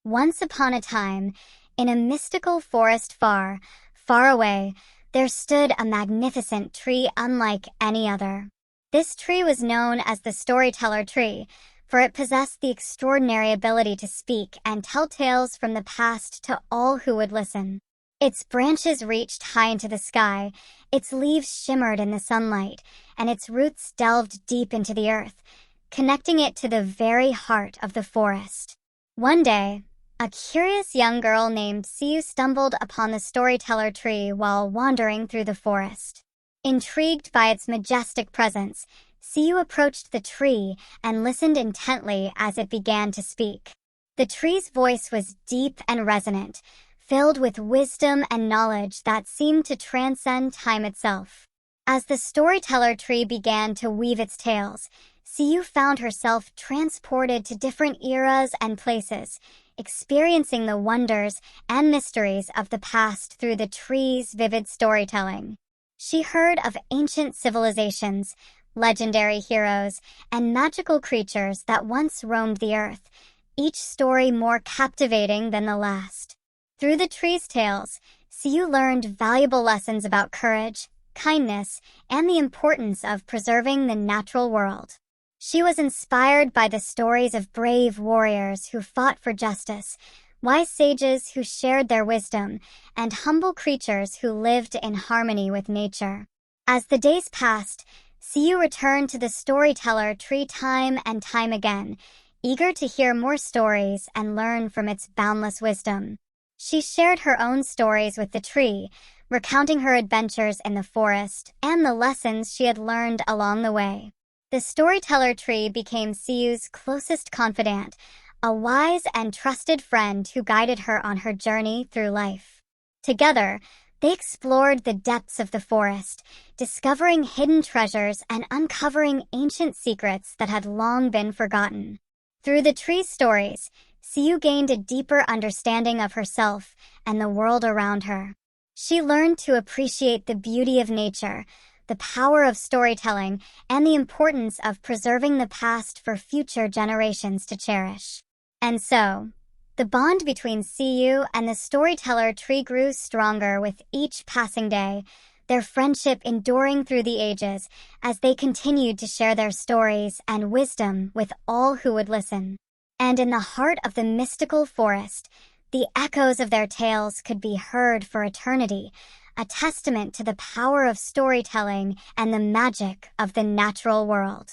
Once upon a time, in a mystical forest far, far away, there stood a magnificent tree unlike any other. This tree was known as the Storyteller Tree, for it possessed the extraordinary ability to speak and tell tales from the past to all who would listen. Its branches reached high into the sky, its leaves shimmered in the sunlight, and its roots delved deep into the earth, connecting it to the very heart of the forest. One day, a curious young girl named Siu stumbled upon the Storyteller Tree while wandering through the forest. Intrigued by its majestic presence, Siu approached the tree and listened intently as it began to speak. The tree's voice was deep and resonant, filled with wisdom and knowledge that seemed to transcend time itself. As the Storyteller Tree began to weave its tales, Siu found herself transported to different eras and places, experiencing the wonders and mysteries of the past through the tree's vivid storytelling. She heard of ancient civilizations, legendary heroes, and magical creatures that once roamed the earth, each story more captivating than the last. Through the tree's tales, Siu learned valuable lessons about courage, kindness, and the importance of preserving the natural world. She was inspired by the stories of brave warriors who fought for justice, wise sages who shared their wisdom, and humble creatures who lived in harmony with nature. As the days passed, Siu returned to the Storyteller Tree time and time again, eager to hear more stories and learn from its boundless wisdom. She shared her own stories with the tree, recounting her adventures in the forest and the lessons she had learned along the way. The Storyteller Tree became Siu's closest confidant, a wise and trusted friend who guided her on her journey through life. Together, they explored the depths of the forest, discovering hidden treasures and uncovering ancient secrets that had long been forgotten. Through the tree's stories, Siu gained a deeper understanding of herself and the world around her. She learned to appreciate the beauty of nature, the power of storytelling, and the importance of preserving the past for future generations to cherish. And so, the bond between Siu and the Storyteller Tree grew stronger with each passing day, their friendship enduring through the ages as they continued to share their stories and wisdom with all who would listen. And in the heart of the mystical forest, the echoes of their tales could be heard for eternity, a testament to the power of storytelling and the magic of the natural world.